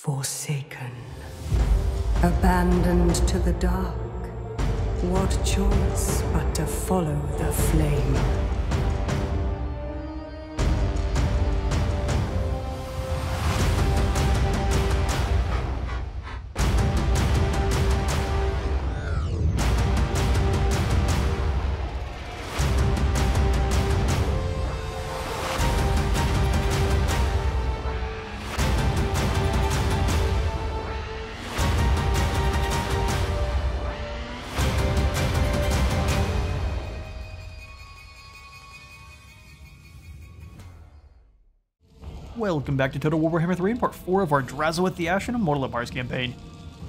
Forsaken, abandoned to the dark, what choice but to follow the flame? Welcome back to Total War Warhammer 3 in part 4 of our Drazhoath the Ashen Immortal Empires campaign.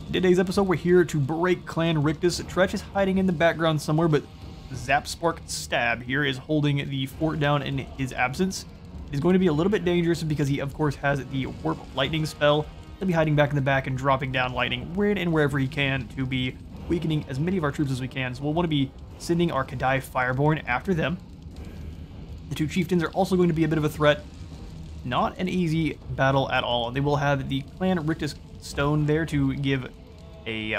In today's episode, we're here to break Clan RICTUS. Tretch is hiding in the background somewhere, but Zap Spark Stab here is holding the fort down in his absence. It is going to be a little bit dangerous because he, of course, has the Warp Lightning spell. He'll be hiding back in the back and dropping down lightning when and wherever he can to be weakening as many of our troops as we can. So we'll want to be sending our Kadai Fireborn after them. The two chieftains are also going to be a bit of a threat. Not an easy battle at all. They will have the Clan RICTUS stone there to give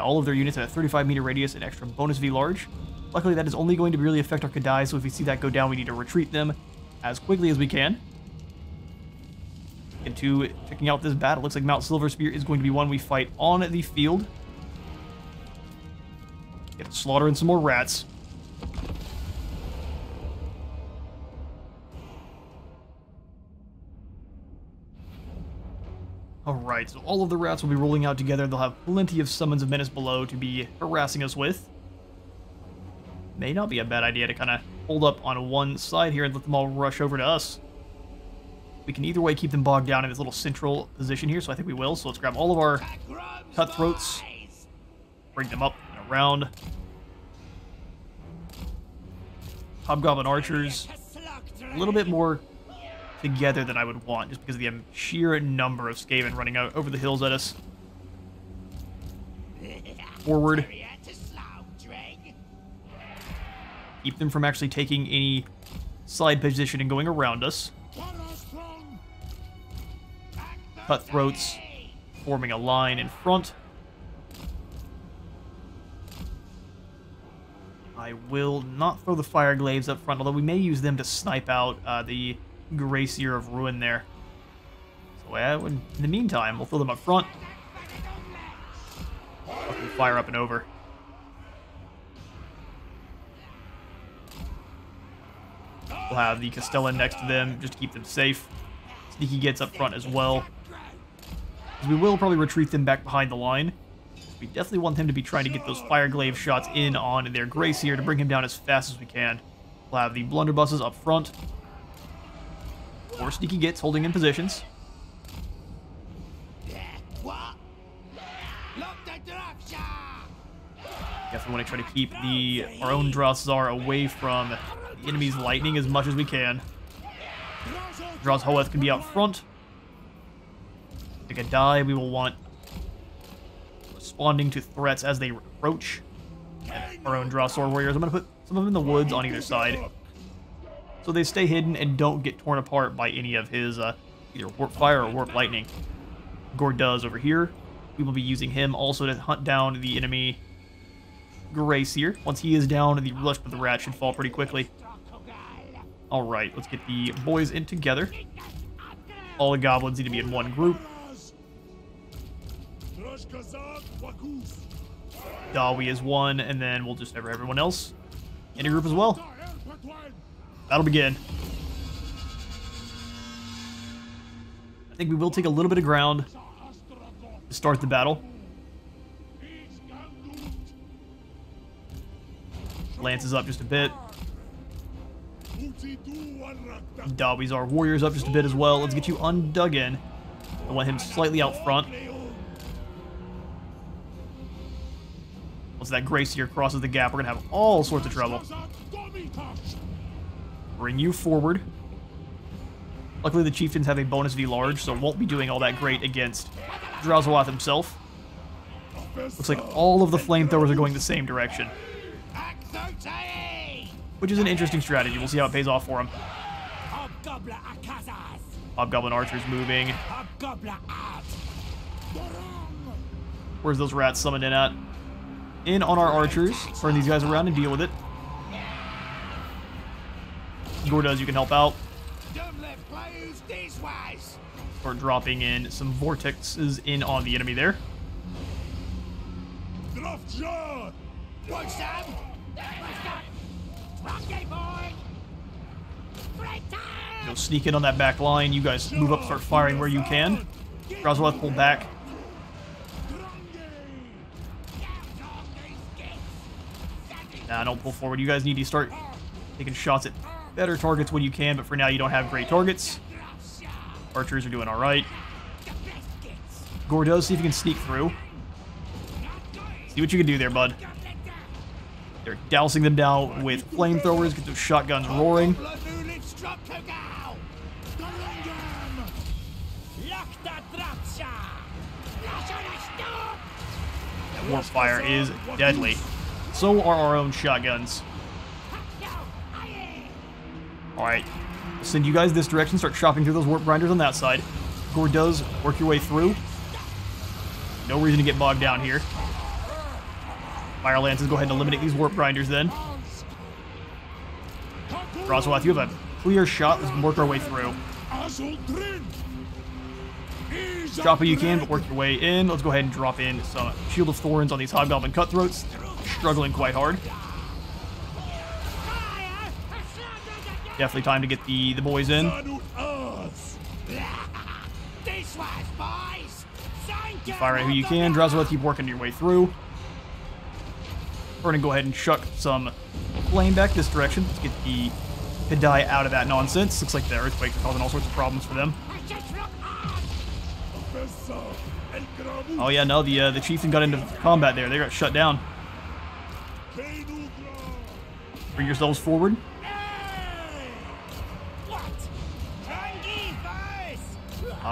all of their units at a 35-meter radius an extra bonus V large. Luckily, that is only going to really affect our Kadai, so if we see that go down, we need to retreat them as quickly as we can. Into checking out this battle. Looks like Mount Silverspear is going to be one we fight on the field. Get slaughtering some more rats. Alright, so all of the rats will be rolling out together. They'll have plenty of summons of menace below to be harassing us with. May not be a bad idea to kind of hold up on one side here and let them all rush over to us. We can either way keep them bogged down in this little central position here, so I think we will. So let's grab all of our cutthroats, bring them up and around. Hobgoblin archers, a little bit more together than I would want, just because of the sheer number of Skaven running out over the hills at us. Forward. Keep them from actually taking any side position and going around us. Cutthroats forming a line in front. I will not throw the fire glaives up front, although we may use them to snipe out the Gracier of Ruin there. So in the meantime, we'll throw them up front. We'll fire up and over. We'll have the Castellan next to them just to keep them safe. Sneaky gets up front as well. We will probably retreat them back behind the line. We definitely want them to be trying to get those fire glaive shots in on their Gracier to bring him down as fast as we can. We'll have the blunderbusses up front. Or Sneaky Gets holding in positions. Definitely want to try to keep our own Drazhoath away from the enemy's lightning as much as we can. Drazhoath can be out front. The Kadai we will want responding to threats as they approach. And our own Drazhoath warriors. I'm going to put some of them in the woods on either side, so they stay hidden and don't get torn apart by any of his either Warp Fire or Warp Lightning. Gorduz over here. We will be using him also to hunt down the enemy Gracier. Once he is down, the rush of the rat should fall pretty quickly. Alright, let's get the boys in together. All the goblins need to be in one group. Dawi is one, and then we'll just have everyone else in a group as well. That'll begin. I think we will take a little bit of ground to start the battle. Lances up just a bit. Dawi's our warriors up just a bit as well. Let's get you undug in. I want him slightly out front. Once that Gracier crosses the gap, we're going to have all sorts of trouble. Bring you forward. Luckily, the chieftains have a bonus V large, so won't be doing all that great against Drazhoath himself. Looks like all of the flamethrowers are going the same direction, which is an interesting strategy. We'll see how it pays off for him. Hobgoblin archers moving. Where's those rats summoned in at? In on our archers. Turn these guys around and deal with it. Gordoz, you can help out. Start dropping in some vortexes in on the enemy there. Go sneak in on that back line. You guys move up, start firing where you can. Drazhoath, pull back. Nah, don't pull forward. You guys need to start taking shots at better targets when you can, but for now you don't have great targets. Archers are doing alright. Gordoz, see if you can sneak through. See what you can do there, bud. They're dousing them down with flamethrowers. Get those shotguns roaring. That warp fire is deadly. So are our own shotguns. Alright. I'll send you guys this direction. Start chopping through those warp grinders on that side. Gordoz, work your way through. No reason to get bogged down here. Fire lances, go ahead and eliminate these warp grinders then. Drazhoath, you have a clear shot. Let's work our way through. Chop what you can, but work your way in. Let's go ahead and drop in some Shield of Thorns on these Hobgoblin Cutthroats. They're struggling quite hard. Definitely time to get the boys in. Keep firing who you can. Drazhoath, keep working your way through. We're going to go ahead and chuck some flame back this direction. Let's get the Pedai out of that nonsense. Looks like the earthquakes are causing all sorts of problems for them. Oh yeah, no, the chieftain got into combat there. They got shut down. Bring yourselves forward.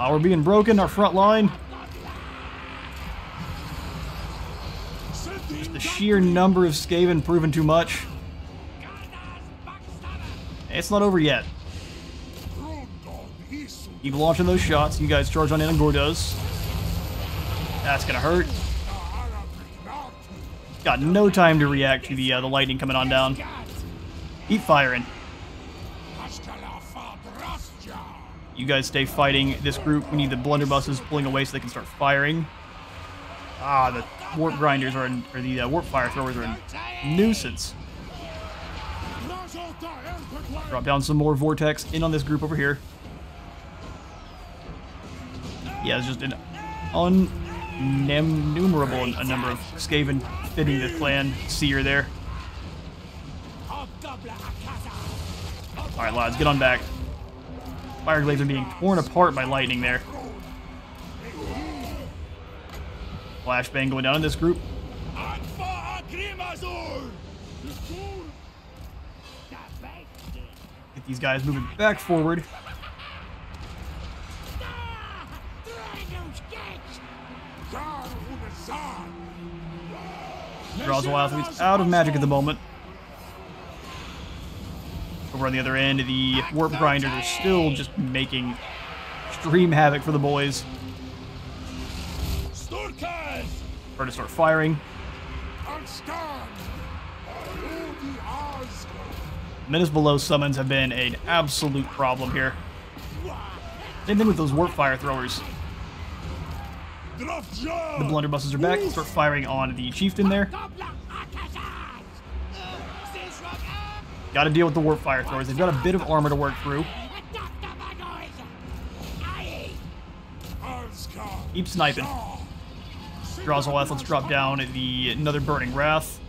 We're being broken, our front line. Just the sheer number of Skaven proving too much. It's not over yet. Keep launching those shots. You guys charge on in on Gordoz. That's gonna hurt. Got no time to react to the lightning coming on down. Keep firing. You guys stay fighting this group. We need the blunderbusses pulling away so they can start firing. The warp grinders are the warp fire throwers are a nuisance. Drop down some more vortex in on this group over here. Yeah, it's just an innumerable a number of Skaven fitting the clan seer there. Alright, lads, get on back. Fireglades are being torn apart by lightning there. Flashbang going down in this group. Get these guys moving back forward. Drazhoath, who's out of magic at the moment. Over on the other end, the warp grinders are still just making extreme havoc for the boys. Or to start firing. Menace Below summons have been an absolute problem here. Same thing with those warp fire throwers. The blunderbusses are back. Start firing on the chieftain there. Gotta deal with the warp fire throwers. They've got a bit of armor to work through. Keep sniping. Drazhoath, let's drop down another Burning Wrath.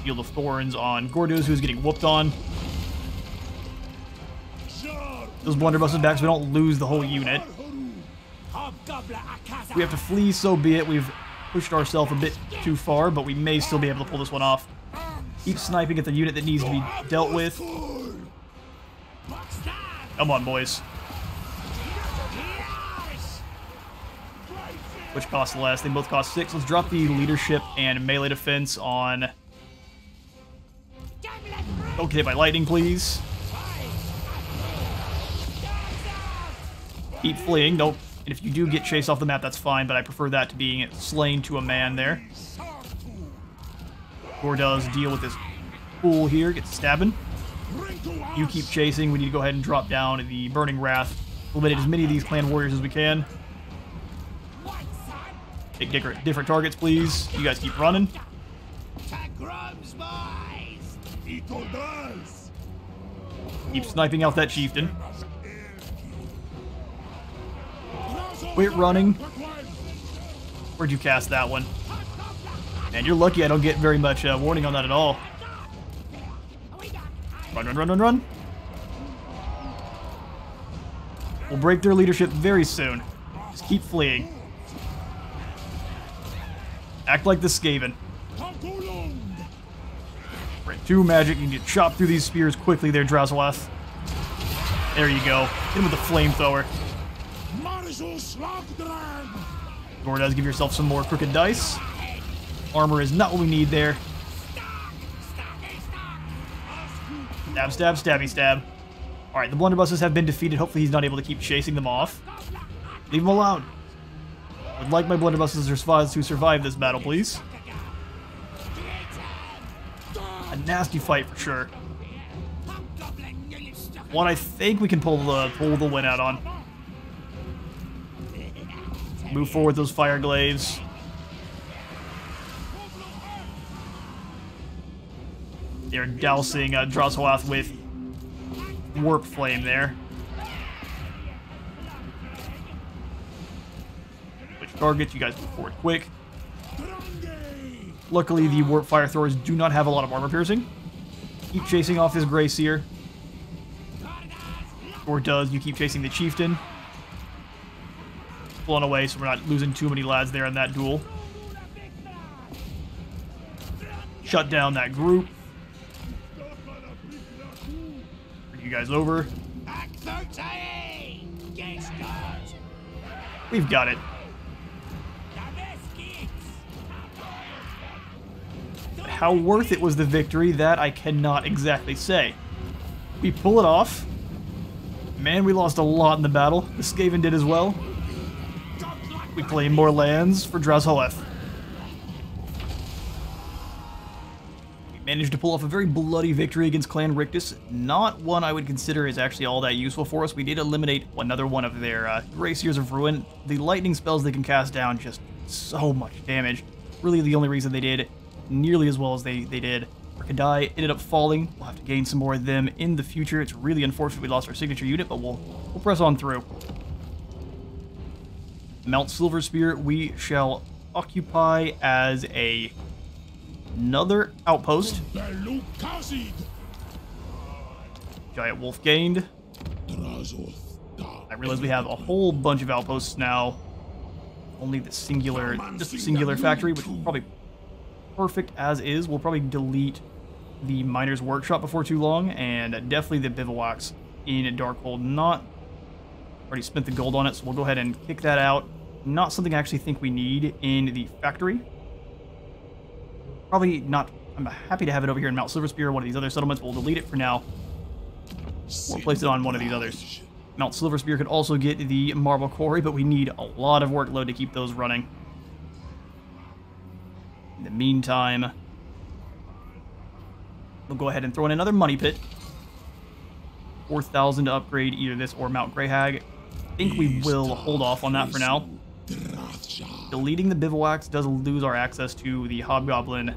Shield of Thorns on Gordoz, who's getting whooped on. Those blunderbusses back so we don't lose the whole unit. We have to flee, so be it. We've pushed ourselves a bit too far, but we may still be able to pull this one off. Keep sniping at the unit that needs to be dealt with. Come on, boys. Which costs less? They both cost 6. Let's drop the leadership and melee defense on Don't get hit by lightning, please. Keep fleeing. Don't. And if you do get chased off the map, that's fine, but I prefer that to being slain to a man there. Or does deal with this fool here, gets stabbing. You keep chasing. We need to go ahead and drop down the Burning Wrath. Eliminate as many of these clan warriors as we can. Take different targets, please. You guys keep running. Keep sniping out that chieftain. Quit running. Where'd you cast that one? Man, you're lucky I don't get very much warning on that at all. Run, run, run, run, run. We'll break their leadership very soon. Just keep fleeing. Act like the Skaven. Right, 2 magic. You need to chop through these spears quickly there, Drazhoath. There you go. Hit him with the flamethrower. Or does give yourself some more crooked dice. Armor is not what we need there. Stab, stab, stabby, stab. Alright, the blunderbusses have been defeated. Hopefully he's not able to keep chasing them off. Leave him alone. I would like my blunderbusses to survive this battle, please. A nasty fight for sure. One I think we can pull the win out on. Move forward those fire glaives. They're dousing Drazhoath with warp flame there. Which targets? You guys move forward quick. Luckily, the warp fire throwers do not have a lot of armor piercing. Keep chasing off this Grey Seer. Or does you keep chasing the chieftain? Blown away, so we're not losing too many lads there in that duel. Shut down that group. Bring you guys over. We've got it. How worth it was the victory, that I cannot exactly say. We pull it off. Man, we lost a lot in the battle. The Skaven did as well. We claim more lands for Drazhoath. We managed to pull off a very bloody victory against Clan RICTUS. Not one I would consider is actually all that useful for us. We did eliminate another one of their Grey Seers of Ruin. The lightning spells they can cast down just so much damage. Really the only reason they did nearly as well as they did. Kadai ended up falling. We'll have to gain some more of them in the future. It's really unfortunate we lost our signature unit, but we'll press on through. Mount Silverspear we shall occupy as another outpost. Giant wolf gained. I realize we have a whole bunch of outposts now. Only the singular, just the singular factory, which is probably perfect as is. We'll probably delete the Miner's Workshop before too long, and definitely the bivouacs in Darkhold. Already spent the gold on it, so we'll go ahead and kick that out. Not something I actually think we need in the factory. Probably not. I'm happy to have it over here in Mount Silverspear or one of these other settlements, but we'll delete it for now. We'll place it on one of these others. Mount Silverspear could also get the Marble Quarry, but we need a lot of workload to keep those running. In the meantime, we'll go ahead and throw in another money pit. 4,000 to upgrade either this or Mount Greyhag. I think we will hold off on that for now. Deleting the bivouacs does lose our access to the Hobgoblin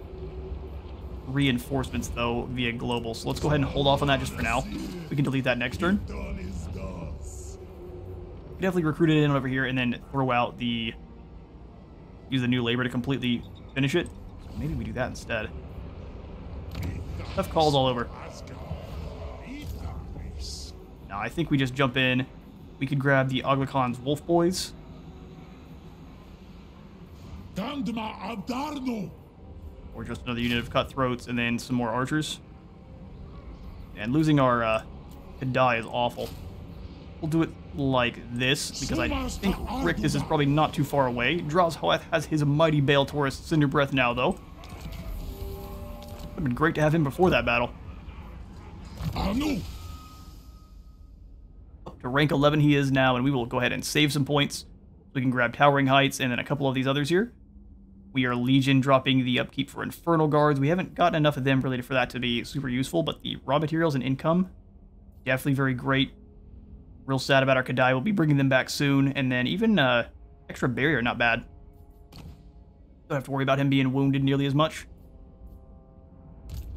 reinforcements, though, via global. So let's go ahead and hold off on that just for now. We can delete that next turn. Definitely recruit it in over here and then throw out the... use the new labor to completely finish it. So maybe we do that instead. Tough calls all over. Now I think we just jump in. We could grab the Oglacon's Wolf Boys. Or just another unit of Cutthroats and then some more archers. And losing our Kadai is awful. We'll do it like this, because I think RICTUS is probably not too far away. Drazhoath has his mighty Bale Taurus Cinder Breath now, though. Would have been great to have him before that battle. no. Up to rank 11 he is now, and we will go ahead and save some points. We can grab Towering Heights and then a couple of these others here. We are Legion, dropping the upkeep for Infernal Guards. We haven't gotten enough of them really for that to be super useful, but the raw materials and income, definitely very great. Real sad about our Kadai. We'll be bringing them back soon. And then even extra barrier, not bad. Don't have to worry about him being wounded nearly as much.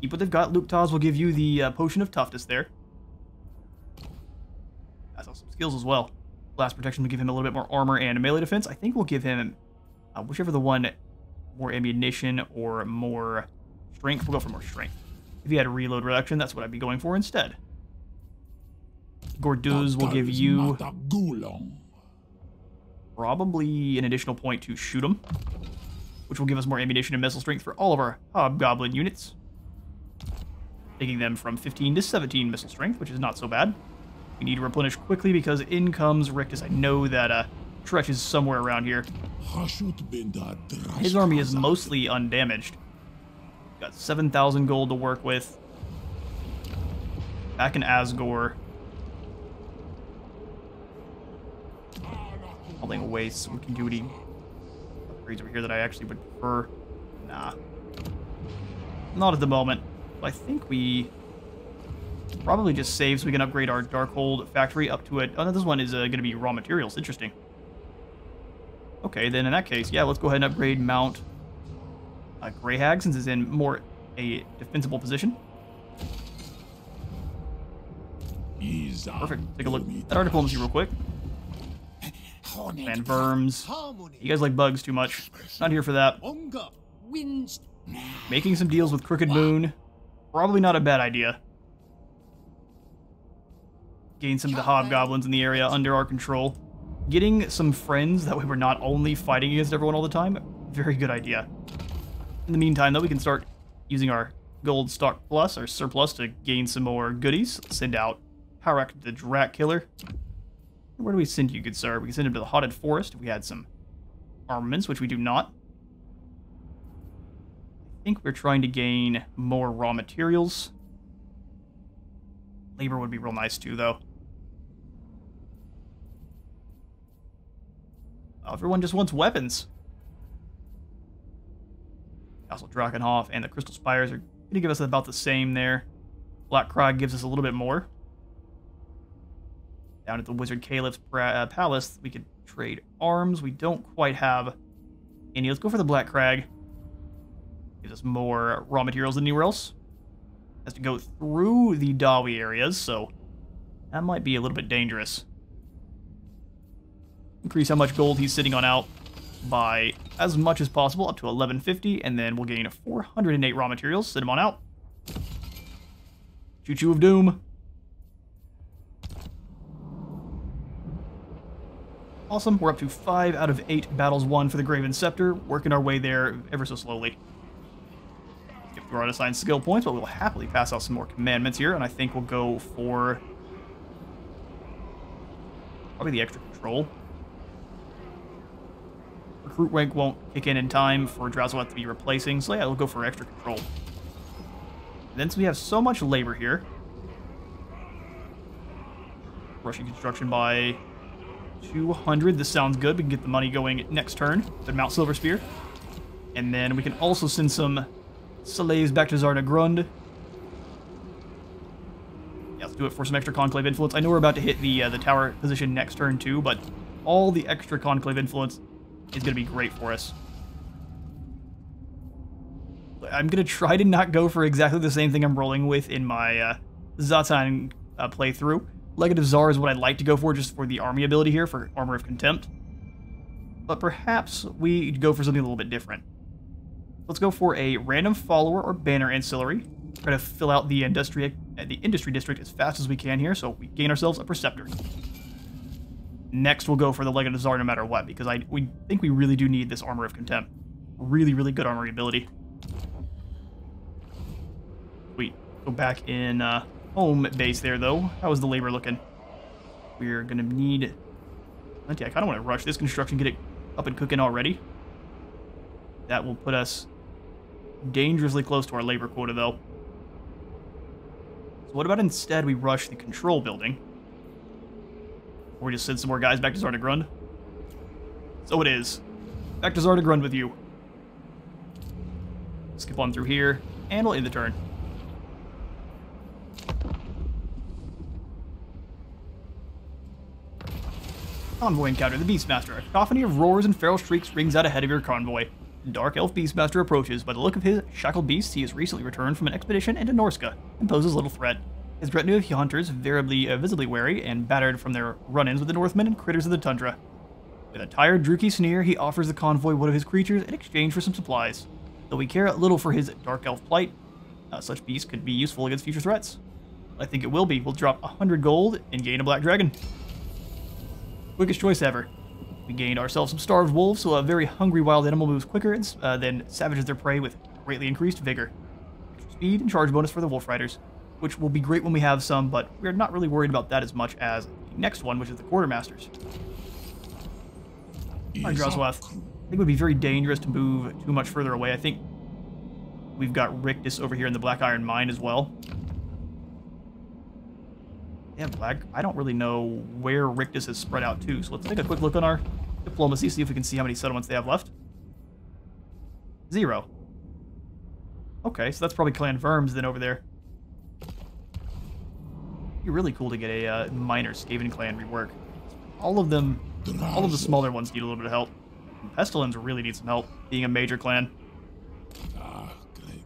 Keep what they've got. Luke Taz will give you the Potion of Toughness there. That's some skills as well. Blast Protection will give him a little bit more armor and melee defense. I think we'll give him whichever the one, more ammunition or more strength. We'll go for more strength. If he had a reload reduction, that's what I'd be going for instead. Gorduz will give you probably an additional point to shoot him, which will give us more ammunition and missile strength for all of our Hobgoblin units, taking them from 15 to 17 missile strength, which is not so bad. We need to replenish quickly because in comes Rictus. I know that Tretch is somewhere around here. His army is mostly undamaged. Got 7,000 gold to work with. Back in Asgore. Holding away some continuity upgrades over here that I actually would prefer. Nah. Not at the moment. I think we probably just save so we can upgrade our Darkhold factory up to it. Oh, no, this one is going to be raw materials. Interesting. Okay, then in that case, yeah, let's go ahead and upgrade Mount Greyhag since it's in more a defensible position. Perfect. Take a look at our diplomacy real quick. And Verms. You guys like bugs too much. Not here for that. Making some deals with Crooked Moon. Probably not a bad idea. Gain some of the Hobgoblins in the area under our control. Getting some friends, that way we're not only fighting against everyone all the time. Very good idea. In the meantime, though, we can start using our Gold Stock Plus, our surplus, to gain some more goodies. Let's send out Harak the Drat Killer. Where do we send you, good sir? We can send him to the Haunted Forest if we had some armaments, which we do not. I think we're trying to gain more raw materials. Labor would be real nice too, though. Everyone just wants weapons. Castle Drakenhof and the Crystal Spires are going to give us about the same there. Black Krog gives us a little bit more. Down at the Wizard Caliph's Palace, we could trade arms. We don't quite have any. Let's go for the Black Crag. Gives us more raw materials than anywhere else. Has to go through the Dawi areas, so that might be a little bit dangerous. Increase how much gold he's sitting on out by as much as possible, up to 1150, and then we'll gain 408 raw materials. Send him on out. Choo-choo of doom. Awesome, we're up to 5 out of 8 battles won for the Graven Scepter, working our way there ever so slowly. Skip through our unassigned skill points, but we'll happily pass out some more commandments here, and I think we'll go for probably the extra control. Recruit rank won't kick in time for Drazhoath to be replacing, so yeah, we'll go for extra control. And then, so we have so much labor here. Rushing construction by 200. This sounds good. We can get the money going next turn with Mount Silverspear. And then we can also send some slaves back to Zarna Grund. Yeah, let's do it for some extra Conclave influence. I know we're about to hit the tower position next turn too, but all the extra Conclave influence is going to be great for us. I'm going to try to not go for exactly the same thing I'm rolling with in my Zatan playthrough. Legate of Zar is what I'd like to go for, just for the army ability here, for Armor of Contempt. But perhaps we go for something a little bit different. Let's go for a Random Follower or Banner Ancillary. Try to fill out the industry district as fast as we can here, so we gain ourselves a Preceptor. Next, we'll go for the Legate of Zar no matter what, because we think we really do need this Armor of Contempt. Really, really good armory ability. Sweet. Go back in home base there, though. How is the labor looking? We're going to need plenty. I kind of want to rush this construction, get it up and cooking already. That will put us dangerously close to our labor quota, though. So what about instead we rush the control building? Or we just send some more guys back to Zardagrund? So it is. Back to Zardagrund with you. Skip on through here, and we'll end the turn. Convoy encounter, the Beastmaster. A cacophony of roars and feral shrieks rings out ahead of your convoy. The Dark Elf Beastmaster approaches. By the look of his shackled beasts, he has recently returned from an expedition into Norska and poses little threat. His retinue of hunters, visibly wary and battered from their run-ins with the Northmen and critters of the tundra. With a tired, drooky sneer, he offers the convoy one of his creatures in exchange for some supplies. Though we care little for his Dark Elf plight, such beasts could be useful against future threats. I think it will be. We'll drop 100 gold and gain a black dragon. Quickest choice ever. We gained ourselves some starved wolves, so a very hungry wild animal moves quicker than savages their prey with greatly increased vigor. Extra speed and charge bonus for the wolf riders, which will be great when we have some, but we're not really worried about that as much as the next one, which is the quartermasters. Alright, Drazhoath. I think it would be very dangerous to move too much further away. I think we've got Rictus over here in the Black Iron Mine as well. Yeah, I don't really know where Rictus is spread out to, so let's take a quick look on our diplomacy, see if we can see how many settlements they have left. 0. Okay, so that's probably Clan Verms then over there. It'd be really cool to get a minor Skaven clan rework. All of the smaller ones need a little bit of help. Pestilens really need some help, being a major clan.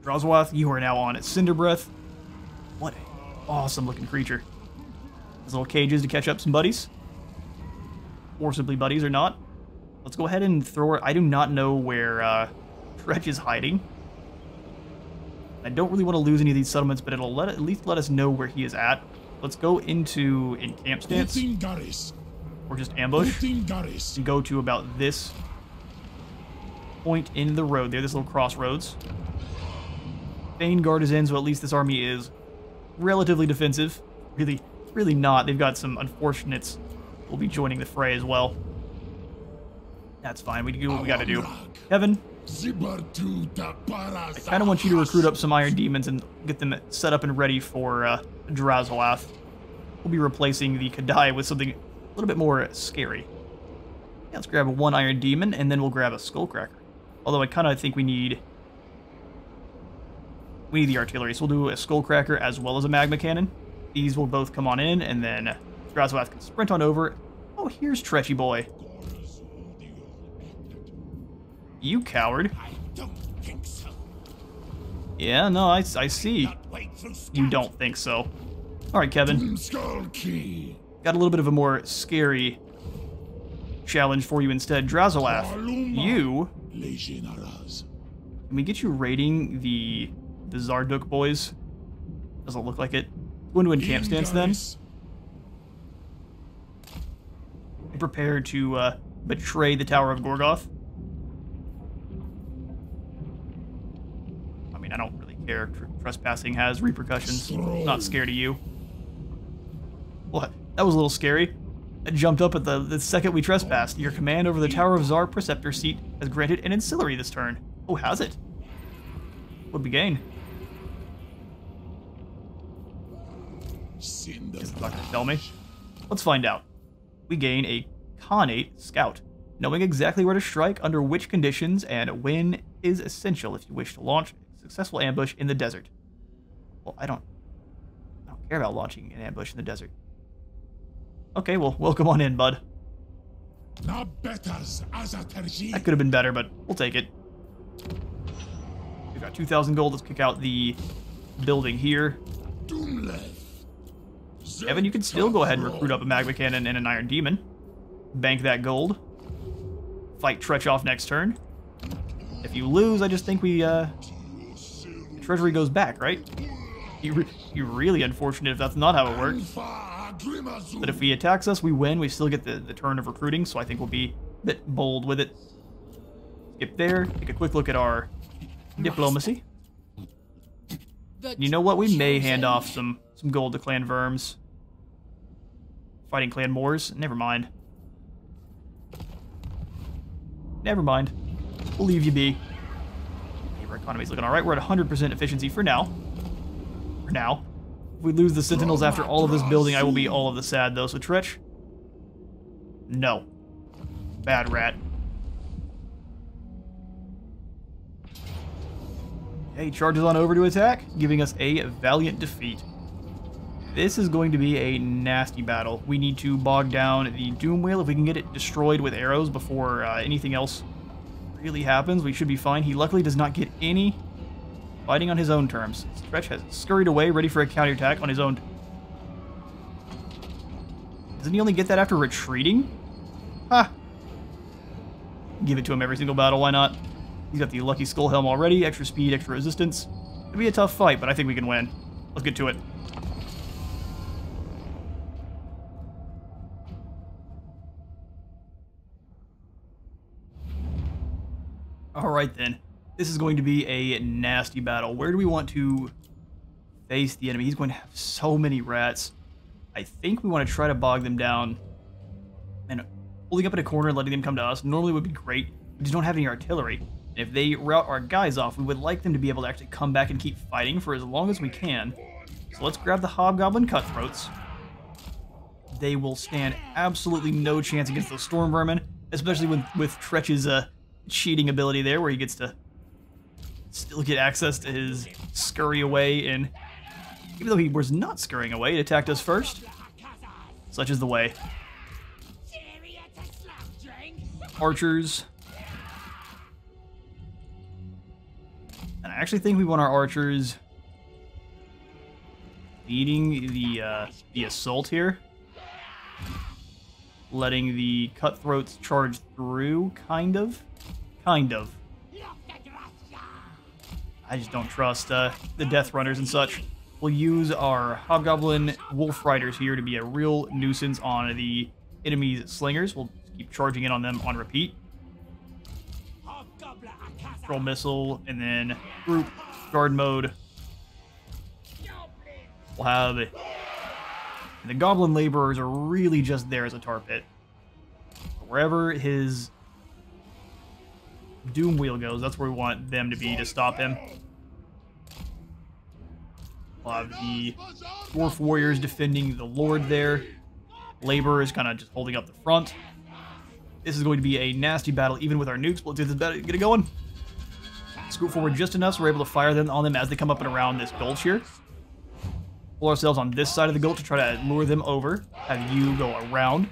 Drazhoath, you are now on Cinder Breath. What an awesome looking creature. Those little cages to catch up some buddies. Forcibly buddies or not. Let's go ahead and throw her. I do not know where Tretch is hiding. I don't really want to lose any of these settlements, but it'll at least let us know where he is at. Let's go into camp stance. Or just ambush. And go to about this point in the road there, this little crossroads. Vanguard is in, so at least this army is relatively defensive. Really not. They've got some unfortunates who will be joining the fray as well. That's fine. We do what we gotta do. Kevin, I kind of want you to recruit up some Iron Demons and get them set up and ready for Drazhoath. We'll be replacing the Kadai with something a little bit more scary. Yeah, let's grab one Iron Demon, and then we'll grab a Skullcracker. Although I kind of think we need the artillery, so we'll do a Skullcracker as well as a Magma Cannon. These will both come on in, and then Drazhoath can sprint on over. Oh, here's Tretchy Boy. You coward. I don't think so. Yeah, no, I see. You don't think so. Alright, Kevin. Got a little bit of a more scary challenge for you instead. Drazhoath, you... Can we get you raiding the Zarduk boys? Doesn't look like it. Go into a camp stance then. Be prepared to betray the Tower of Gorgoth. I mean, I don't really care. Trespassing has repercussions. Not scared of you. What? That was a little scary. I jumped up at the second we trespassed. Your command over the Tower of Zar Preceptor seat has granted an ancillary this turn. Oh, has it? What'd we gain? Guess it's not gonna tell me. Let's find out. We gain a Khanate Scout. Knowing exactly where to strike, under which conditions, and when is essential if you wish to launch a successful ambush in the desert. Well, I don't care about launching an ambush in the desert. Okay, well, welcome on in, bud. That could have been better, but we'll take it. We've got 2,000 gold. Let's kick out the building here. Evan, you can still go ahead and recruit up a Magma Cannon and an Iron Demon. Bank that gold. Fight Tretch off next turn. If you lose, I just think we, treasury goes back, right? You're really unfortunate if that's not how it works. But if he attacks us, we win. We still get the turn of recruiting, so I think we'll be a bit bold with it. Skip there. Take a quick look at our diplomacy. You know what? We may hand off some gold to Clan Verms. Fighting Clan Moors? Never mind. Never mind. We'll leave you be. Our economy's looking alright. We're at 100% efficiency for now. If we lose the Sentinels after all of this building, I will be all of the sad, though. So, Tretch? No. Bad rat. He charges on over to attack, giving us a valiant defeat. This is going to be a nasty battle. We need to bog down the Doom Wheel. If we can get it destroyed with arrows before anything else really happens, we should be fine. He luckily does not get any fighting on his own terms. Stretch has scurried away, ready for a counterattack on his own. Doesn't he only get that after retreating? Ha! Give it to him every single battle, why not? He's got the Lucky Skull Helm already, extra speed, extra resistance. It'll be a tough fight, but I think we can win. Let's get to it. Alright then. This is going to be a nasty battle. Where do we want to face the enemy? He's going to have so many rats. I think we want to try to bog them down. And holding up in a corner and letting them come to us normally would be great. We just don't have any artillery. And if they rout our guys off, we would like them to be able to actually come back and keep fighting for as long as we can. So let's grab the Hobgoblin Cutthroats. They will stand absolutely no chance against those Storm Vermin, especially with Tretch's cheating ability there, where he gets to still get access to his scurry away, and even though he was not scurrying away, it attacked us first. Such is the way. Archers. And I actually think we want our archers leading the assault here. Letting the Cutthroats charge through, kind of. Kind of. I just don't trust the Death Runners and such. We'll use our Hobgoblin Wolf Riders here to be a real nuisance on the enemy's Slingers. We'll keep charging in on them on repeat. Control Missile, and then Group, Guard Mode. We'll have... The Goblin Laborers are really just there as a tar pit. Wherever his Doom Wheel goes, that's where we want them to be to stop him. We'll have the Dwarf Warriors defending the Lord there. Laborers kind of just holding up the front. This is going to be a nasty battle, even with our nukes. Let's get this battle, get it going. Scoot forward just enough so we're able to fire them on them as they come up and around this gulch here. Pull ourselves on this side of the gulch to try to lure them over. Have you go around.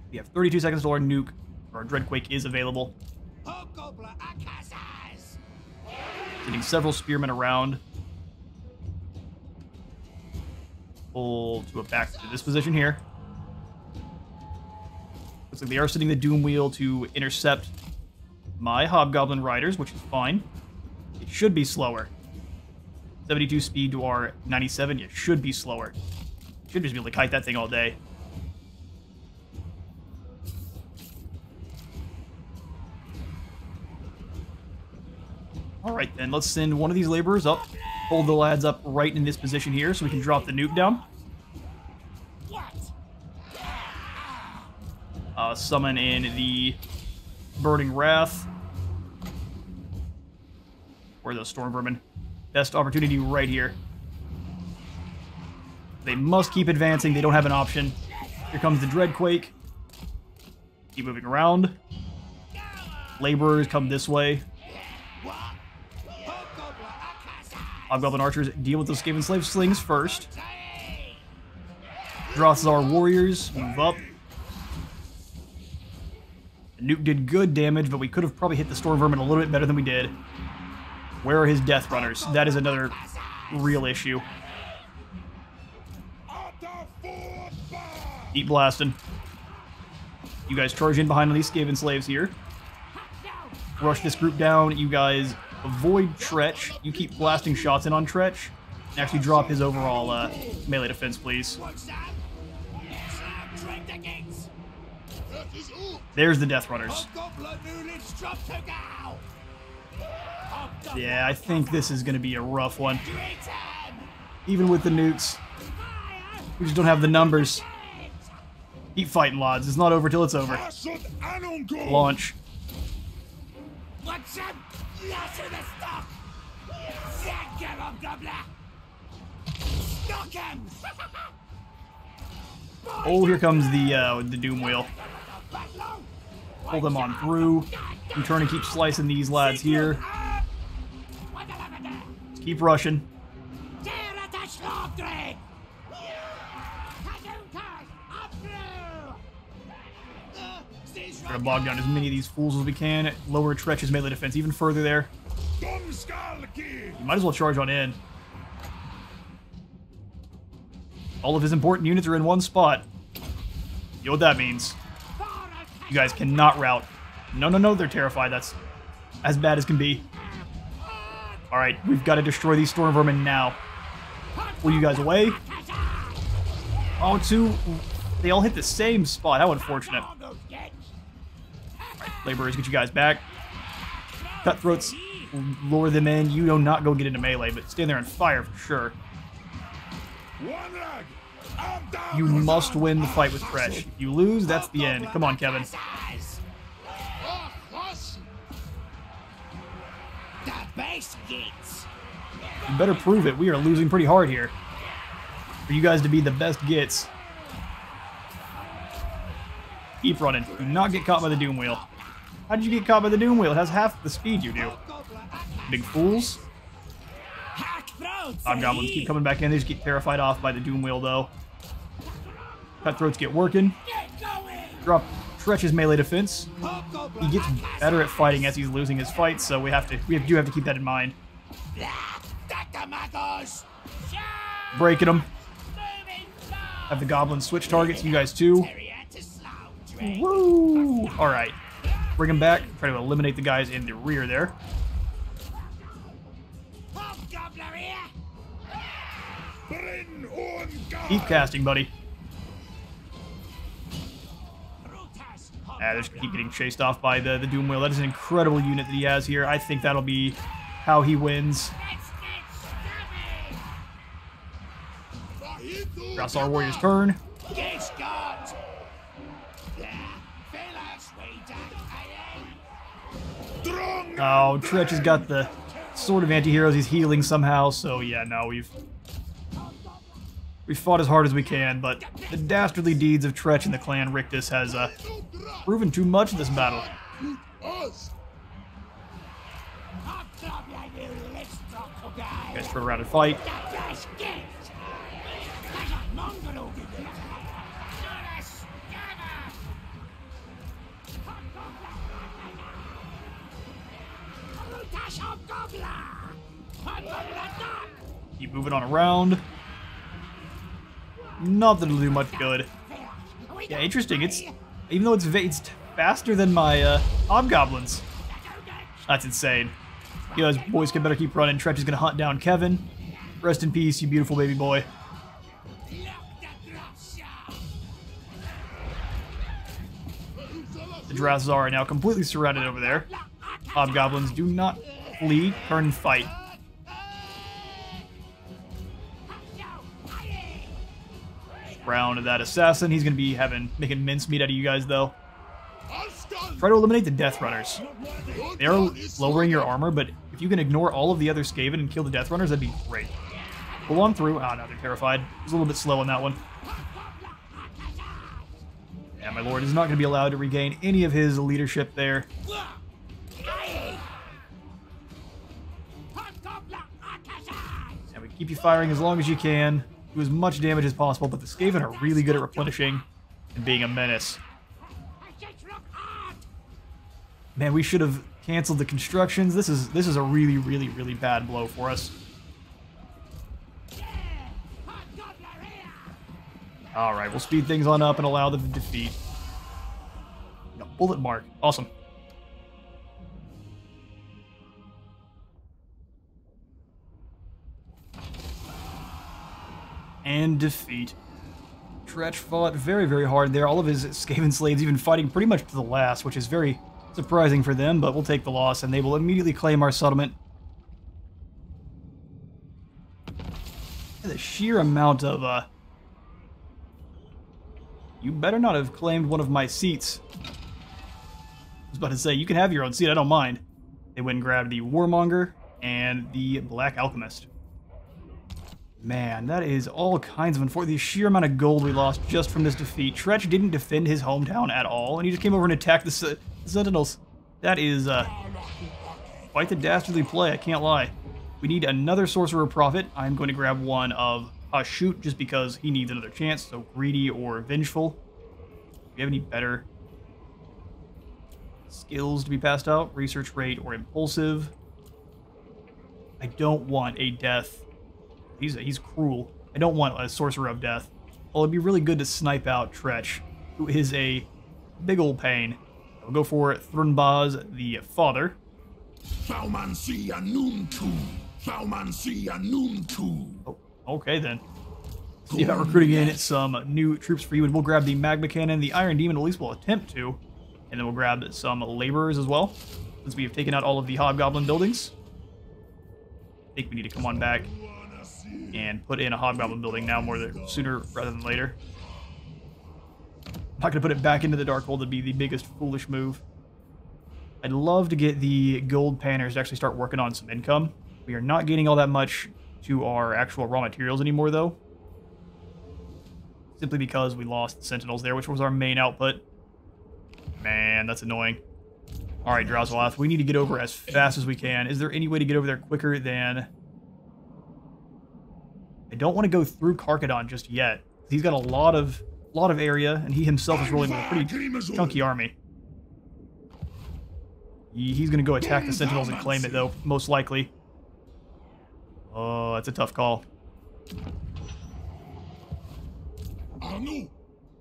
We have 32 seconds till our nuke, or our Dreadquake, is available. Getting several spearmen around. Pull to a back to this position here. Looks like they are sending the Doom Wheel to intercept my Hobgoblin Riders, which is fine. It should be slower. 72 speed to our 97. It should be slower. Should just be able to kite that thing all day. Alright then, let's send one of these laborers up. Hold the lads up right in this position here so we can drop the nuke down. Summon in the Burning Wrath. Or those Storm Vermin. Best opportunity right here. They must keep advancing. They don't have an option. Here comes the Dreadquake. Keep moving around. Laborers come this way. Hobgoblin Archers deal with those Skaven Slave Slings first. Drazhoath Warriors move up. The nuke did good damage, but we could have probably hit the Storm Vermin a little bit better than we did. Where are his Death Runners? That is another real issue. Keep blasting. You guys charge in behind on these Skaven Slaves here. Rush this group down. You guys avoid Tretch. You keep blasting shots in on Tretch. And actually drop his overall melee defense, please. There's the Death Runners. Yeah, I think this is going to be a rough one. Even with the nukes. We just don't have the numbers. Keep fighting, lads. It's not over till it's over. Launch. Oh, here comes the Doom Wheel. Pull them on through. I'm trying to keep slicing these lads here. Keep rushing. Try to bog down as many of these fools as we can. Lower Tretch's melee defense even further there. You might as well charge on in. All of his important units are in one spot. You know what that means. You guys cannot rout. No, no, no, they're terrified. That's as bad as can be. Alright, we've got to destroy these storm vermin now. Pull you guys away. Oh, two. They all hit the same spot. How unfortunate. Right, laborers, get you guys back. Cutthroats, lure them in. You do not go get into melee, but stand there and fire for sure. You must win the fight with Tretch. If you lose, that's the end. Come on, Kevin. You better prove it. We are losing pretty hard here. For you guys to be the best gits. Keep running. Do not get caught by the Doom Wheel. How did you get caught by the Doom Wheel? It has half the speed you do. Big fools. Hobgoblins keep coming back in. They just get terrified off by the Doom Wheel, though. Cutthroats get working. Drop Tretch's melee defense. He gets better at fighting as he's losing his fights, so we do have to keep that in mind. Breaking them. Have the goblins switch targets. You guys too. Woo! All right, bring them back. Try to eliminate the guys in the rear there. Keep casting, buddy. They just keep getting chased off by the Doom Wheel. That is an incredible unit that he has here. I think that'll be how he wins. Drossar Warrior's turn. Oh, Tretch has got the Sword of Anti-Heroes. He's healing somehow, so yeah, no, we've fought as hard as we can, but the dastardly deeds of Tretch and the clan RICTUS has proven too much in this battle. You guys turn around and fight. Keep moving on around. Not that it'll do much good. Yeah, interesting. Even though it's faster than my hobgoblins. That's insane. You guys, boys, can better keep running. Tretch is gonna hunt down Kevin. Rest in peace, you beautiful baby boy. The Drazhoath are now completely surrounded over there. Hobgoblins, do not flee, turn and fight. Round of that assassin. He's going to be making mincemeat out of you guys, though. Try to eliminate the Death Runners. They're lowering your armor, but if you can ignore all of the other Skaven and kill the Death Runners, that'd be great. Pull on through. Ah, no, they're terrified. It was a little bit slow on that one. Yeah, my lord is not going to be allowed to regain any of his leadership there. And we keep you firing as long as you can. Do as much damage as possible, but the Skaven are really good at replenishing and being a menace. Man, we should have canceled the constructions. This is a really, really, really bad blow for us. Alright, we'll speed things on up and allow them to defeat. No, bullet mark. Awesome. And defeat. Tretch fought very, very hard there. All of his Skaven slaves even fighting pretty much to the last, which is very surprising for them, but we'll take the loss, and they will immediately claim our settlement. The sheer amount of, You better not have claimed one of my seats. I was about to say, you can have your own seat, I don't mind. They went and grabbed the Warmonger and the Black Alchemist. Man, that is all kinds of unfortunate. The sheer amount of gold we lost just from this defeat. Tretch didn't defend his hometown at all, and he just came over and attacked the Sentinels. That is quite the dastardly play, I can't lie. We need another Sorcerer Prophet. I'm going to grab one of Shoot just because he needs another chance, so Greedy or Vengeful. Do we have any better skills to be passed out? Research Rate or Impulsive? I don't want a Death. He's cruel. I don't want a Sorcerer of Death. Well, it'd be really good to snipe out Tretch, who is a big old pain. We'll go for Thrunbaz the Father. Oh, okay then. See about recruiting in some new troops for you, and we'll grab the Magma Cannon, the Iron Demon, at least we'll attempt to. And then we'll grab some Laborers as well, since we have taken out all of the Hobgoblin buildings. I think we need to come on back and put in a Hobgoblin building now sooner rather than later. I'm not going to put it back into the Darkhold. That'd be the biggest foolish move. I'd love to get the gold panners to actually start working on some income. We are not gaining all that much to our actual raw materials anymore, though. Simply because we lost the Sentinels there, which was our main output. Man, that's annoying. Alright, Drazhoath, we need to get over as fast as we can. Is there any way to get over there quicker than... I don't want to go through Karkadon just yet. He's got a lot of area, and he himself is rolling with a pretty chunky army. He's going to go attack the Sentinels and claim it, though, most likely. Oh, that's a tough call.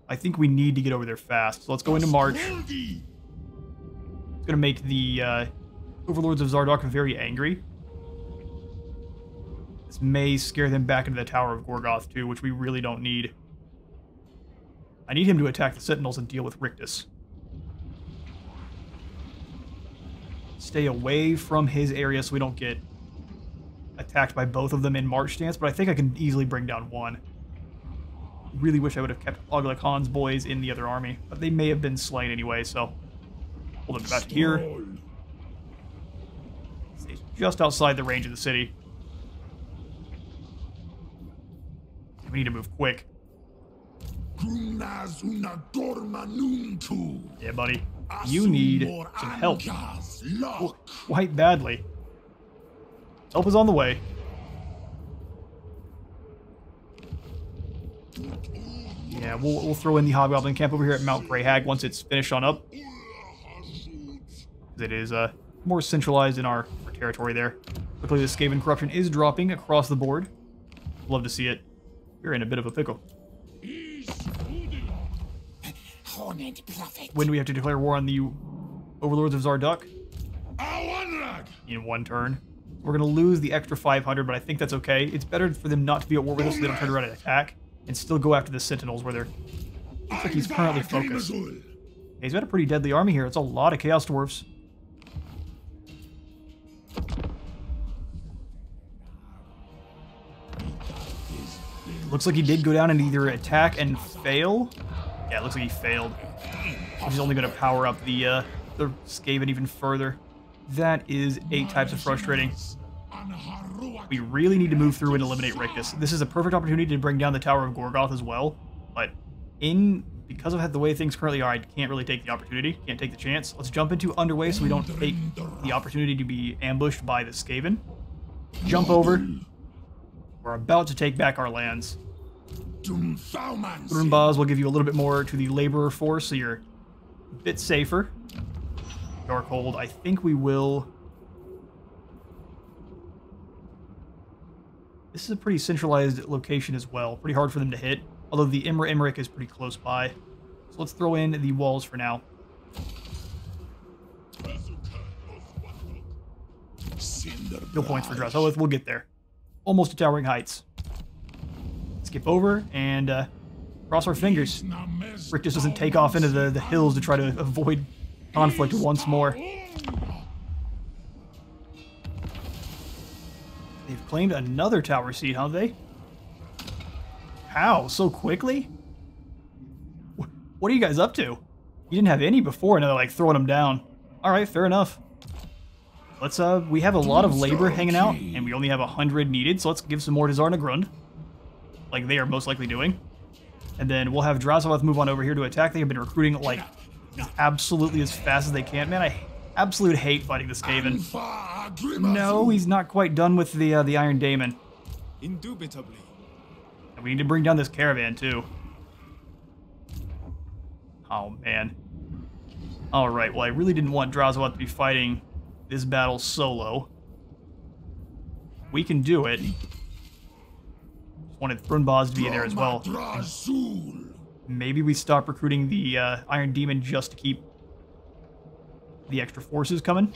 I think we need to get over there fast, so let's go into March. It's going to make the Overlords of Zardoz very angry. This may scare them back into the Tower of Gorgoth, too, which we really don't need. I need him to attack the Sentinels and deal with RICTUS. Stay away from his area so we don't get attacked by both of them in March stance, but I think I can easily bring down one. Really wish I would have kept Ogla Khan's boys in the other army, but they may have been slain anyway, so hold them back here. Stays just outside the range of the city. We need to move quick. Yeah, buddy. You need some help. Quite badly. Help is on the way. Yeah, we'll throw in the Hobgoblin camp over here at Mount Greyhag once it's finished on up. It is more centralized in our territory there. Luckily, the Skaven corruption is dropping across the board. Love to see it. You're in a bit of a pickle. When do we have to declare war on the Overlords of Zardoz? In one turn. We're going to lose the extra 500, but I think that's okay. It's better for them not to be at war with us so they don't turn around and attack, and still go after the Sentinels where they're... Looks like he's currently focused. Yeah, he's got a pretty deadly army here. It's a lot of Chaos Dwarfs. Looks like he did go down and either attack and fail. Yeah, it looks like he failed. Which is only going to power up the Skaven even further. That is 8 types of frustrating. We really need to move through and eliminate RICTUS. This is a perfect opportunity to bring down the Tower of Gorgoth as well. But because of the way things currently are, I can't really take the opportunity. Can't take the chance. Let's jump into Underway so we don't take the opportunity to be ambushed by the Skaven. Jump over. We're about to take back our lands. Thrunbaz will give you a little bit more to the Laborer force, so you're a bit safer. Darkhold, I think we will... This is a pretty centralized location as well. Pretty hard for them to hit, although the Emmerich is pretty close by. So let's throw in the walls for now. No points for Drazhoath. We'll get there. Almost to Towering Heights. Skip over and cross our fingers. RICTUS doesn't take off into the hills to try to avoid conflict once more. They've claimed another tower seat, have they? How? So quickly? What are you guys up to? You didn't have any before, and they're like throwing them down. Alright, fair enough. Let's, we have a lot of labor hanging out, and we only have 100 needed, so let's give some more to Zarnagrund. like they are most likely doing. And then we'll have Drazhoath move on over here to attack. They have been recruiting like absolutely as fast as they can. Man, I absolutely hate fighting this Skaven. No, he's not quite done with the Iron Daemon. Indubitably. And we need to bring down this caravan too. Oh man. Alright, well I really didn't want Drazhoath to be fighting this battle solo. We can do it. Just wanted Thrunbaz to be there as well. Maybe we stop recruiting the Iron Demon just to keep the extra forces coming.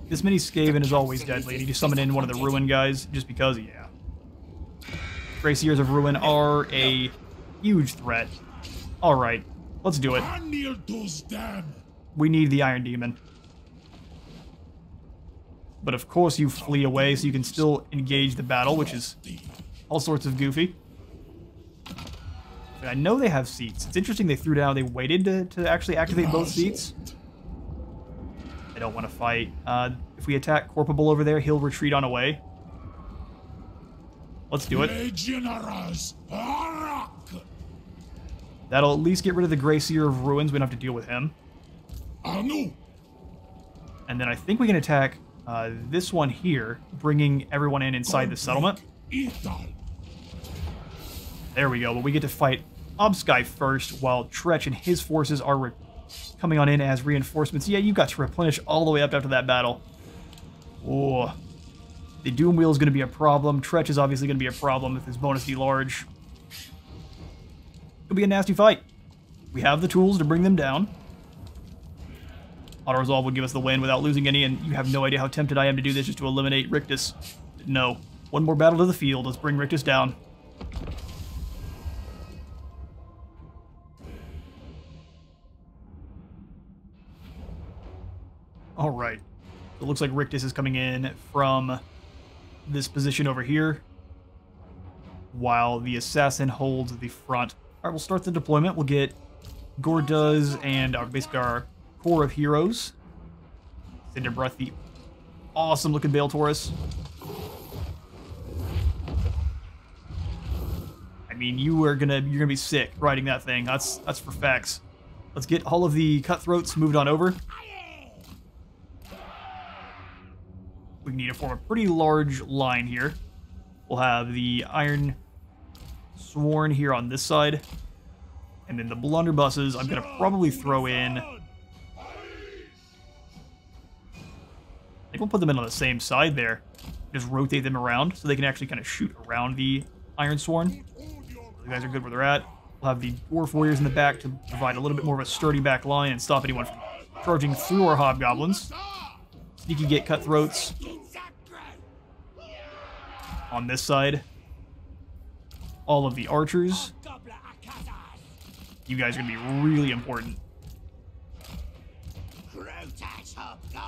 This mini Skaven is always deadly. I need to summon in one of the Ruin guys, just because, yeah. Graciers of Ruin are a huge threat. Alright, let's do it. We need the Iron Demon. But of course you flee away so you can still engage the battle, which is all sorts of goofy. But I know they have seats. It's interesting they threw down, they waited to actually activate both seats. They don't want to fight. If we attack Corpable over there, he'll retreat on away. Let's do it. That'll at least get rid of the Gracier of Ruins. We don't have to deal with him. And then I think we can attack this one here, bringing everyone in inside the settlement. There we go, but we get to fight Obsky first, while Tretch and his forces are coming on in as reinforcements. Yeah, you got to replenish all the way up after that battle. Oh, the Doom Wheel is going to be a problem. Tretch is obviously going to be a problem with his bonus D large. It'll be a nasty fight. We have the tools to bring them down. Auto Resolve would give us the win without losing any, and you have no idea how tempted I am to do this just to eliminate Rictus. No. One more battle to the field. Let's bring Rictus down. Alright. It looks like Rictus is coming in from this position over here, while the Assassin holds the front. Alright, we'll start the deployment. We'll get Gorduz and basically our core of heroes. Cinder Breath, the awesome looking Bale Taurus. I mean, you're gonna be sick riding that thing. That's for facts. Let's get all of the Cutthroats moved on over. We need to form a pretty large line here. We'll have the Iron Sworn here on this side. And then the Blunderbusses, I'm going to probably throw in... I think we'll put them in on the same side there. Just rotate them around so they can actually kind of shoot around the Iron Sworn. The guys are good where they're at. We'll have the Dwarf Warriors in the back to provide a little bit more of a sturdy back line and stop anyone from charging through our Hobgoblins. Sneaky Gate Cutthroats on this side. All of the archers. You guys are going to be really important.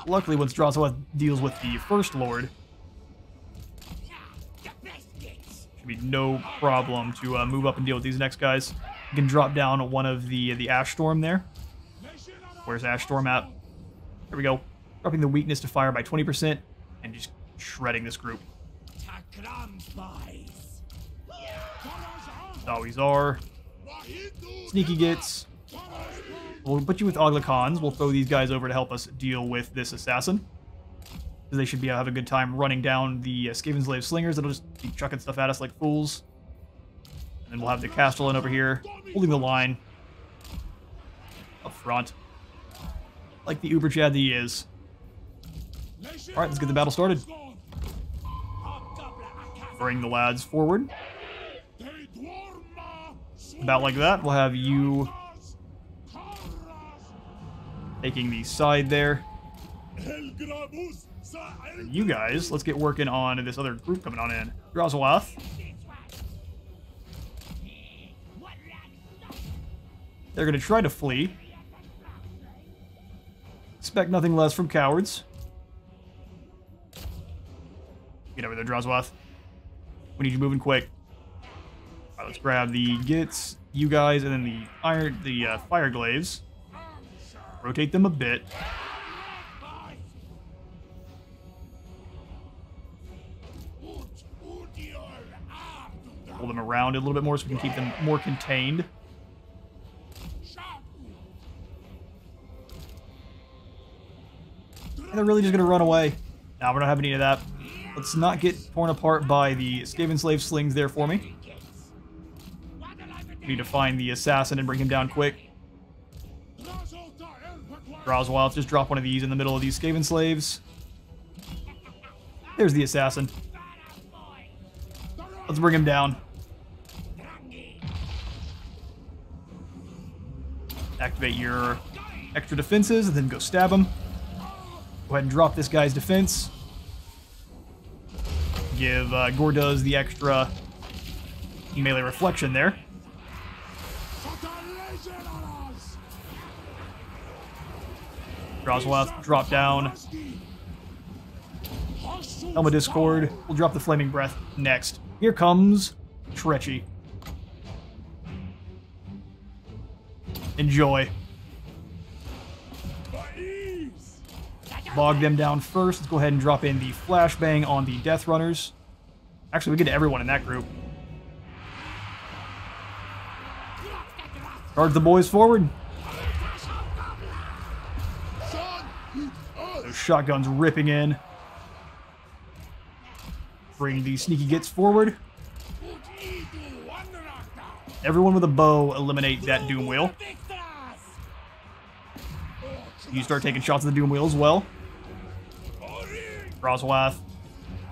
Luckily, once Drazhoath deals with the First Lord, should be no problem to move up and deal with these next guys. You can drop down one of the Ash Storm there. Where's Ash Storm at? There we go. Dropping the weakness to fire by 20% and just shredding this group. Always are. Sneaky Gits. We'll put you with Oglakons. We'll throw these guys over to help us deal with this assassin. They should have a good time running down the Skaven Slave Slingers that'll just keep chucking stuff at us like fools. And then we'll have the Castellan over here, holding the line up front. Like the Uber Chad that he is. Alright, let's get the battle started. Bring the lads forward. About like that. We'll have you taking the side there. And you guys, let's get working on this other group coming on in. Drazhoath. They're going to try to flee. Expect nothing less from cowards. Get over there, Drazhoath. We need you moving quick. Alright, let's grab the Gits, you guys, and then the Fire Glaives. Rotate them a bit. Pull them around a little bit more so we can keep them more contained. And they're really just going to run away. Nah, we're not having any of that. Let's not get torn apart by the Skaven Slave slings there for me. We need to find the assassin and bring him down quick. Drazhoath, just drop one of these in the middle of these Skaven Slaves. There's the assassin. Let's bring him down. Activate your extra defenses and then go stab him. Go ahead and drop this guy's defense. Give Gorduz the extra melee reflection there. Drazhoath, drop down. Helm of Discord. We'll drop the Flaming Breath next. Here comes Trechi. Enjoy. Bog them down first. Let's go ahead and drop in the Flashbang on the Death Runners. Actually, we get to everyone in that group. Charge the boys forward. Those shotguns ripping in. Bring the Sneaky Gits forward. Everyone with a bow, eliminate that Doom Wheel. You start taking shots at the Doom Wheel as well. Drazhoath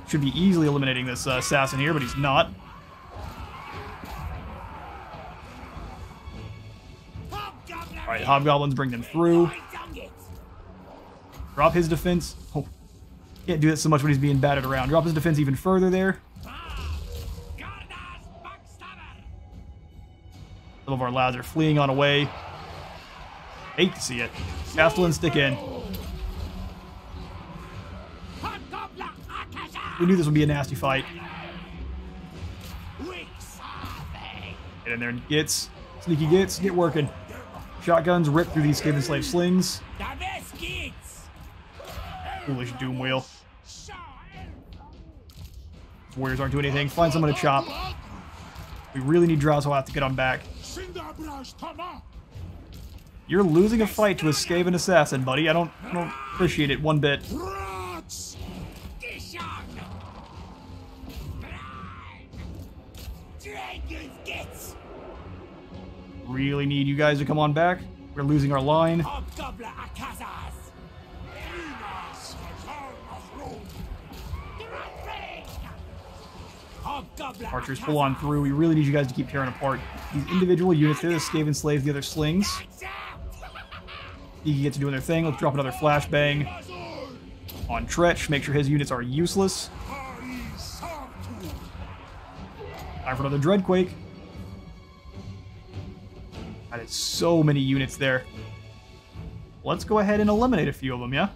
should be easily eliminating this assassin here, but he's not. Alright, Hobgoblins, bring them through. Drop his defense. Oh, can't do that so much when he's being batted around. Drop his defense even further there. Some of our lads are fleeing on away. Hate to see it. Castellan, stick in. We knew this would be a nasty fight. Get in there and Gits. Sneaky Gits, get working. Shotguns rip through these Skaven Slave slings. Foolish Doom Wheel. Warriors aren't doing anything. Find someone to chop. We really need Drazhoath to get on back. You're losing a fight to a Skaven assassin, buddy. I don't appreciate it one bit. Really need you guys to come on back. We're losing our line. Archers pull on through. We really need you guys to keep tearing apart these individual units there. The Skaven Slaves, the other slings. You can get to doing their thing. Let's drop another flashbang on Tretch. Make sure his units are useless. Time for another Dreadquake. That is so many units there. Let's go ahead and eliminate a few of them, yeah?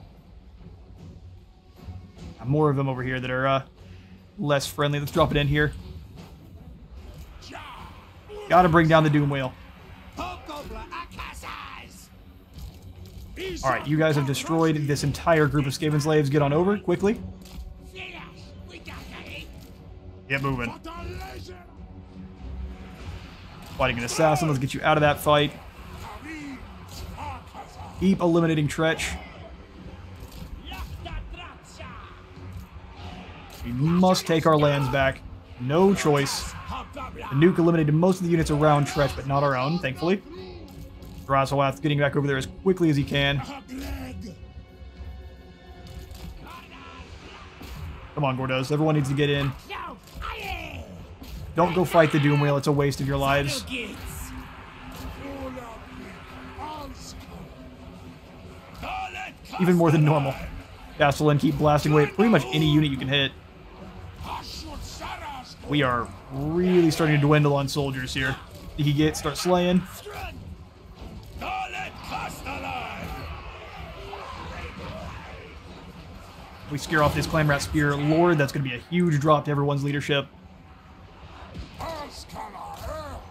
More of them over here that are less friendly. Let's drop it in here. Gotta bring down the Doom Wheel. Alright, you guys have destroyed this entire group of Skaven Slaves. Get on over, quickly. Get moving. Fighting an assassin. Let's get you out of that fight. Keep eliminating Tretch. We must take our lands back. No choice. The nuke eliminated most of the units around Tretch, but not our own, thankfully. Drazhoath getting back over there as quickly as he can. Come on, Gorduz. Everyone needs to get in. Don't go fight the Doom Wheel. It's a waste of your lives. Even more than normal. Castellan, keep blasting away at pretty much any unit you can hit. We are really starting to dwindle on soldiers here. Sneaky Git, start slaying. We scare off this Clamrat Spear Lord. That's going to be a huge drop to everyone's leadership.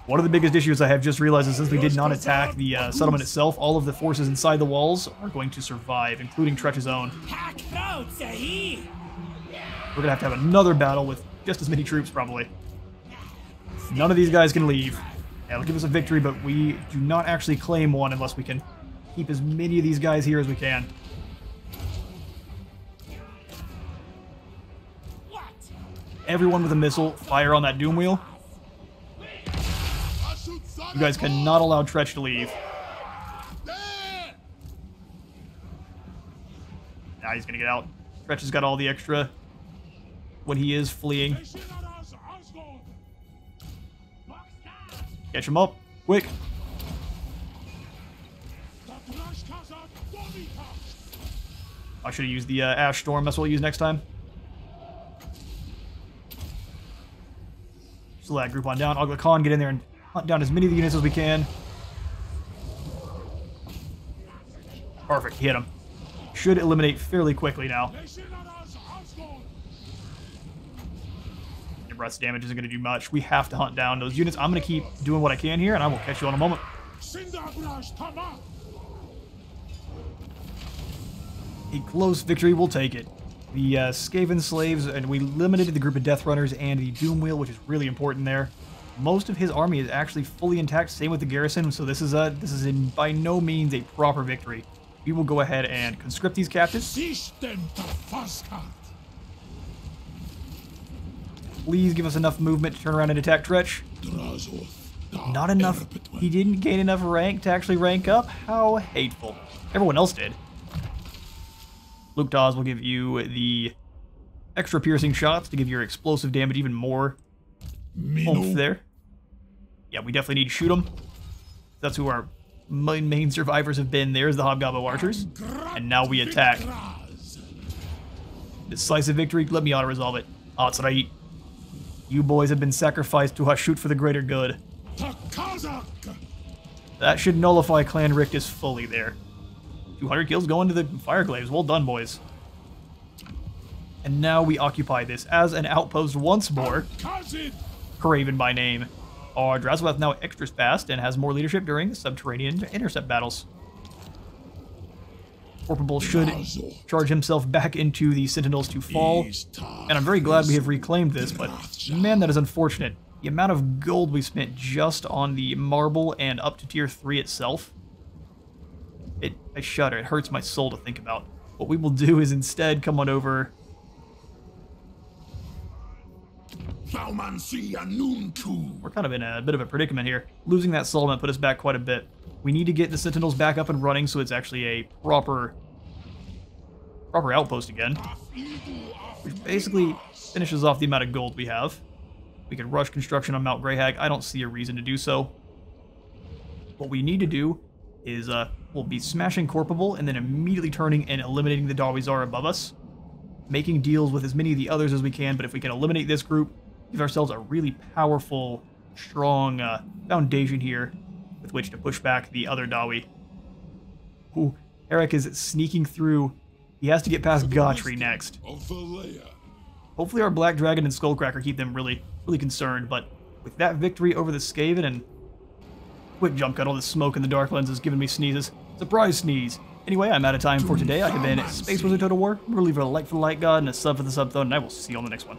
One of the biggest issues I have just realized is since we did not attack the settlement itself, all of the forces inside the walls are going to survive, including Tretch's own. We're going to have another battle with just as many troops, probably. None of these guys can leave. That'll give us a victory, but we do not actually claim one unless we can keep as many of these guys here as we can. Everyone with a missile, fire on that doom wheel. You guys cannot allow Tretch to leave. Now he's gonna get out. Tretch has got all the extra when he is fleeing. Catch him up, quick. I should have used the Ash Storm. That's what we'll use next time. Just let that group on down. Ogla Khan, get in there and hunt down as many of the units as we can. Perfect, hit him. Should eliminate fairly quickly now. Your breath's damage isn't going to do much. We have to hunt down those units. I'm going to keep doing what I can here, and I will catch you in a moment. A close victory, we'll take it. The Skaven slaves, and we limited the group of Death Runners and the Doom Wheel, which is really important there. Most of his army is actually fully intact, same with the garrison, so this is by no means a proper victory. We will go ahead and conscript these captives. Please give us enough movement to turn around and attack Tretch. Not enough. He didn't gain enough rank to actually rank up. How hateful. Everyone else did. Luke Dawes will give you the extra piercing shots to give your explosive damage even more oomph there. Yeah, we definitely need to shoot them. That's who our main survivors have been. There's the Hobgoblin Archers. And now we attack. Decisive victory. Let me auto-resolve it. Oh, that's what I eat. You boys have been sacrificed to shoot for the greater good. That should nullify Clan RICTUS fully there. 200 kills going to the Fireclaves. Well done, boys. And now we occupy this as an outpost once more. Craven by name. Our Drazhoath now extra fast and has more leadership during subterranean intercept battles. Corporal should charge himself back into the Sentinels to fall. And I'm very glad we have reclaimed this, but man, that is unfortunate. The amount of gold we spent just on the marble and up to tier 3 itself. I shudder. It hurts my soul to think about. What we will do is instead come on over. We're kind of in a bit of a predicament here. Losing that settlement put us back quite a bit. We need to get the Sentinels back up and running so it's actually a proper outpost again. Which basically finishes off the amount of gold we have. We can rush construction on Mount Greyhag. I don't see a reason to do so. What we need to do is we'll be smashing Corporal and then immediately turning and eliminating the Darwizar above us. Making deals with as many of the others as we can, but if we can eliminate this group, give ourselves a really powerful, strong foundation here with which to push back the other Dawi. Ooh, Eric is sneaking through. He has to get past Gotri next. Hopefully our Black Dragon and Skullcracker keep them really concerned, but with that victory over the Skaven and quick jump cut, all the smoke in the Dark Lens is giving me sneezes. Surprise sneeze. Anyway, I'm out of time for today. I have been Space Wizard Total War. Remember, leave a like for the Light God and a sub for the Sub Thone, and I will see you on the next one.